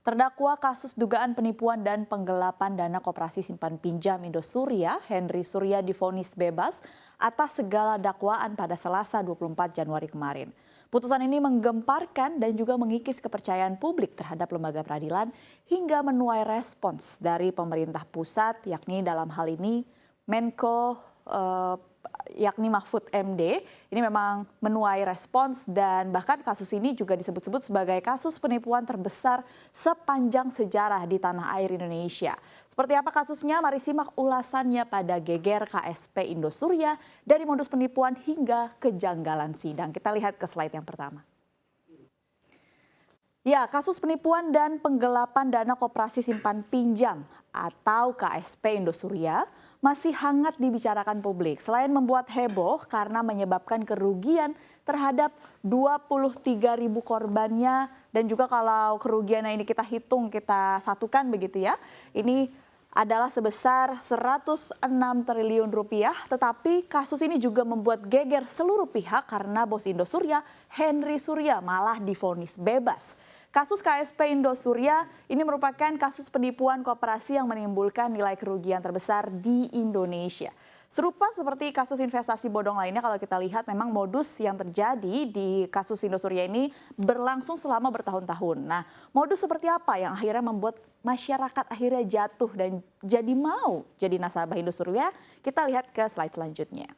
Terdakwa kasus dugaan penipuan dan penggelapan dana koperasi simpan pinjam Indosuria, Henry Surya divonis bebas atas segala dakwaan pada Selasa 24 Januari kemarin. Putusan ini menggemparkan dan juga mengikis kepercayaan publik terhadap lembaga peradilan hingga menuai respons dari pemerintah pusat, yakni dalam hal ini Menko yakni Mahfud MD. Ini memang menuai respons dan bahkan kasus ini juga disebut-sebut sebagai kasus penipuan terbesar sepanjang sejarah di tanah air Indonesia. Seperti apa kasusnya? Mari simak ulasannya pada Geger KSP Indosuria dari modus penipuan hingga kejanggalan sidang. Kita lihat ke slide yang pertama. Ya, kasus penipuan dan penggelapan dana koperasi simpan pinjam atau KSP Indosuria masih hangat dibicarakan publik. Selain membuat heboh karena menyebabkan kerugian terhadap 23.000 korbannya dan juga kalau kerugiannya ini kita hitung, kita satukan begitu ya. Ini adalah sebesar 106 triliun rupiah, tetapi kasus ini juga membuat geger seluruh pihak karena bos Indosuria, Henry Surya, malah divonis bebas. Kasus KSP Indosuria ini merupakan kasus penipuan koperasi yang menimbulkan nilai kerugian terbesar di Indonesia. Serupa seperti kasus investasi bodong lainnya, kalau kita lihat memang modus yang terjadi di kasus Indosuria ini berlangsung selama bertahun-tahun. Nah, modus seperti apa yang akhirnya membuat masyarakat akhirnya jatuh dan jadi mau jadi nasabah Indosuria? Kita lihat ke slide selanjutnya.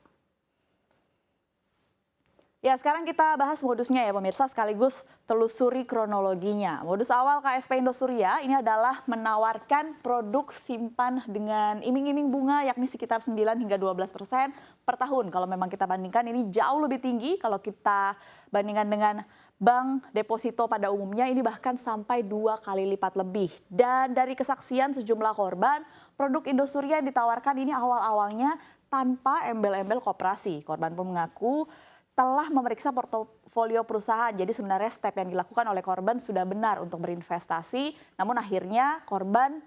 Ya, sekarang kita bahas modusnya ya pemirsa, sekaligus telusuri kronologinya. Modus awal KSP Indosuria ini adalah menawarkan produk simpan dengan iming-iming bunga yakni sekitar 9 hingga 12% per tahun. Kalau memang kita bandingkan ini jauh lebih tinggi kalau kita bandingkan dengan bank deposito pada umumnya, ini bahkan sampai 2 kali lipat lebih. Dan dari kesaksian sejumlah korban, produk Indosuria yang ditawarkan ini awal-awalnya tanpa embel-embel koperasi. Korban pun mengaku telah memeriksa portofolio perusahaan. Jadi sebenarnya step yang dilakukan oleh korban sudah benar untuk berinvestasi. Namun akhirnya korban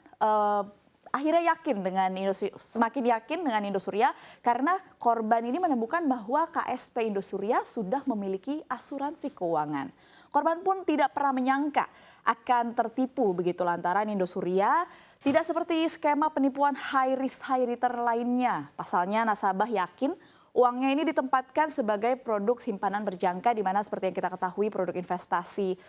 akhirnya yakin dengan semakin yakin dengan Indosuria karena korban ini menemukan bahwa KSP Indosuria sudah memiliki asuransi keuangan. Korban pun tidak pernah menyangka akan tertipu begitu lantaran Indosuria tidak seperti skema penipuan high risk high return lainnya. Pasalnya nasabah yakin uangnya ini ditempatkan sebagai produk simpanan berjangka, di mana seperti yang kita ketahui produk investasi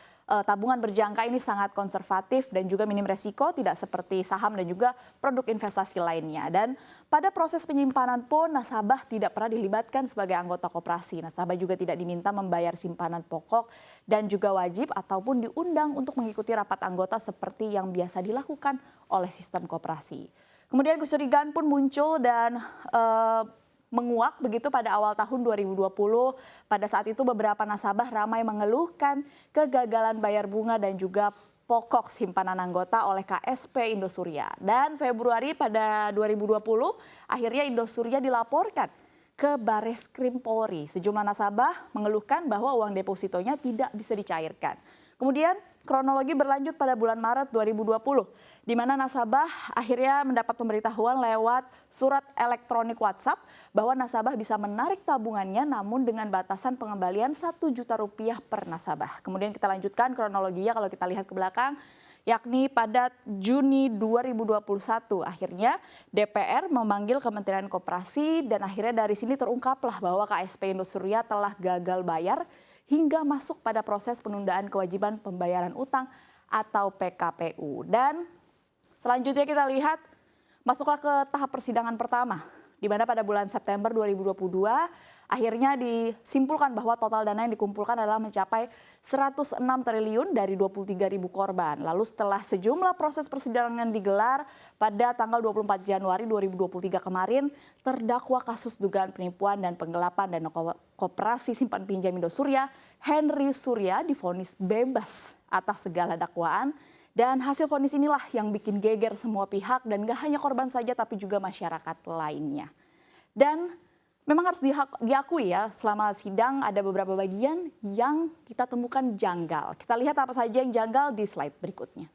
tabungan berjangka ini sangat konservatif dan juga minim resiko, tidak seperti saham dan juga produk investasi lainnya. Dan pada proses penyimpanan pun nasabah tidak pernah dilibatkan sebagai anggota koperasi. Nasabah juga tidak diminta membayar simpanan pokok dan juga wajib ataupun diundang untuk mengikuti rapat anggota seperti yang biasa dilakukan oleh sistem koperasi. Kemudian kecurigaan pun muncul dan menguak begitu pada awal tahun 2020. Pada saat itu beberapa nasabah ramai mengeluhkan kegagalan bayar bunga dan juga pokok simpanan anggota oleh KSP Indosuria. Dan Februari pada 2020 akhirnya Indosuria dilaporkan ke Bareskrim Polri. Sejumlah nasabah mengeluhkan bahwa uang depositonya tidak bisa dicairkan. Kemudian kronologi berlanjut pada bulan Maret 2020, di mana nasabah akhirnya mendapat pemberitahuan lewat surat elektronik WhatsApp bahwa nasabah bisa menarik tabungannya namun dengan batasan pengembalian Rp1.000.000 per nasabah. Kemudian kita lanjutkan kronologinya kalau kita lihat ke belakang, yakni pada Juni 2021 akhirnya DPR memanggil Kementerian Koperasi dan akhirnya dari sini terungkaplah bahwa KSP Indosuria telah gagal bayar hingga masuk pada proses penundaan kewajiban pembayaran utang atau PKPU. Dan selanjutnya kita lihat masuklah ke tahap persidangan pertama, di mana pada bulan September 2022 akhirnya disimpulkan bahwa total dana yang dikumpulkan adalah mencapai 106 triliun dari 23.000 korban. Lalu setelah sejumlah proses persidangan digelar pada tanggal 24 Januari 2023 kemarin, terdakwa kasus dugaan penipuan dan penggelapan dana koperasi simpan pinjam Indosuria, Henry Surya divonis bebas atas segala dakwaan. Dan hasil vonis inilah yang bikin geger semua pihak dan gak hanya korban saja tapi juga masyarakat lainnya. Dan memang harus diakui ya, selama sidang ada beberapa bagian yang kita temukan janggal. Kita lihat apa saja yang janggal di slide berikutnya.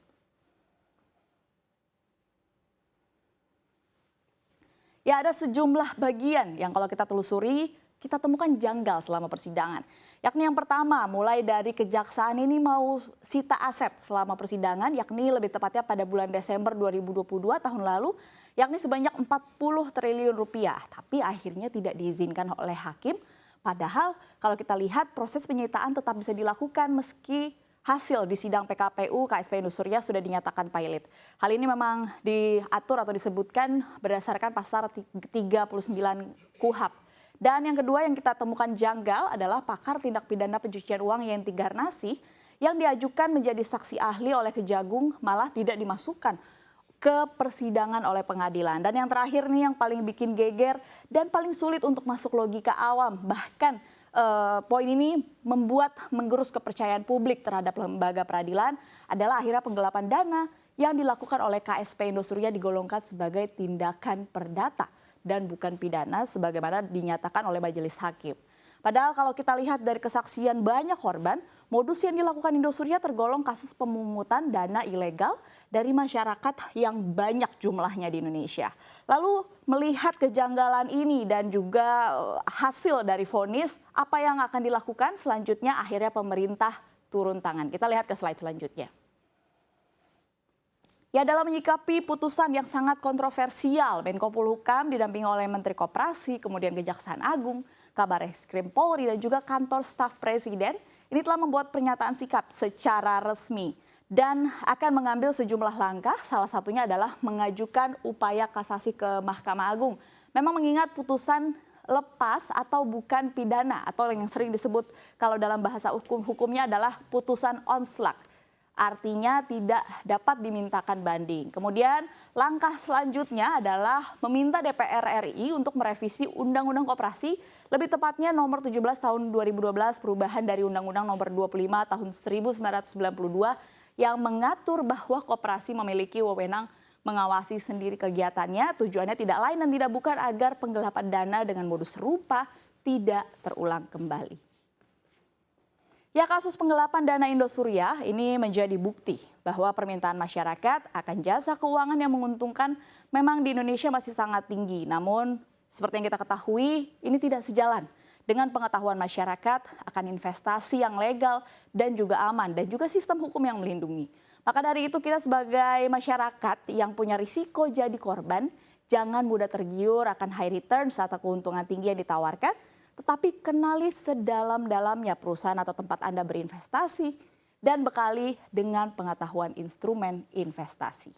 Ya, ada sejumlah bagian yang kalau kita telusuri kita temukan janggal selama persidangan. Yakni yang pertama, mulai dari kejaksaan ini mau sita aset selama persidangan, yakni lebih tepatnya pada bulan Desember 2022 tahun lalu, yakni sebanyak 40 triliun rupiah. Tapi akhirnya tidak diizinkan oleh hakim. Padahal kalau kita lihat proses penyitaan tetap bisa dilakukan meski hasil di sidang PKPU KSP Indosuria sudah dinyatakan pilot. Hal ini memang diatur atau disebutkan berdasarkan pasal 39 KUHP. Dan yang kedua yang kita temukan janggal adalah pakar tindak pidana pencucian uang Yenti Garnasih yang diajukan menjadi saksi ahli oleh Kejagung malah tidak dimasukkan ke persidangan oleh pengadilan. Dan yang terakhir nih yang paling bikin geger dan paling sulit untuk masuk logika awam. Bahkan poin ini membuat menggerus kepercayaan publik terhadap lembaga peradilan adalah akhirnya penggelapan dana yang dilakukan oleh KSP Indosuria digolongkan sebagai tindakan perdata dan bukan pidana sebagaimana dinyatakan oleh majelis hakim. Padahal kalau kita lihat dari kesaksian banyak korban, modus yang dilakukan Indosuria tergolong kasus pemungutan dana ilegal dari masyarakat yang banyak jumlahnya di Indonesia. Lalu melihat kejanggalan ini dan juga hasil dari vonis, apa yang akan dilakukan selanjutnya? Akhirnya pemerintah turun tangan. Kita lihat ke slide selanjutnya. Ya, dalam menyikapi putusan yang sangat kontroversial, Menko Polhukam didampingi oleh Menteri Koperasi, kemudian Kejaksaan Agung, Kabarreskrim Polri, dan juga kantor staf Presiden, ini telah membuat pernyataan sikap secara resmi dan akan mengambil sejumlah langkah, salah satunya adalah mengajukan upaya kasasi ke Mahkamah Agung. Memang mengingat putusan lepas atau bukan pidana, atau yang sering disebut kalau dalam bahasa hukumnya adalah putusan onslaught. Artinya tidak dapat dimintakan banding. Kemudian langkah selanjutnya adalah meminta DPR RI untuk merevisi Undang-Undang Koperasi, lebih tepatnya nomor 17 tahun 2012 perubahan dari Undang-Undang nomor 25 tahun 1992 yang mengatur bahwa koperasi memiliki wewenang mengawasi sendiri kegiatannya. Tujuannya tidak lain dan tidak bukan agar penggelapan dana dengan modus serupa tidak terulang kembali. Ya, kasus penggelapan dana Indosuria ini menjadi bukti bahwa permintaan masyarakat akan jasa keuangan yang menguntungkan memang di Indonesia masih sangat tinggi. Namun seperti yang kita ketahui ini tidak sejalan dengan pengetahuan masyarakat akan investasi yang legal dan juga aman dan juga sistem hukum yang melindungi. Maka dari itu kita sebagai masyarakat yang punya risiko jadi korban, jangan mudah tergiur akan high returns atau keuntungan tinggi yang ditawarkan. Tetapi kenali sedalam-dalamnya perusahaan atau tempat Anda berinvestasi dan bekali dengan pengetahuan instrumen investasi.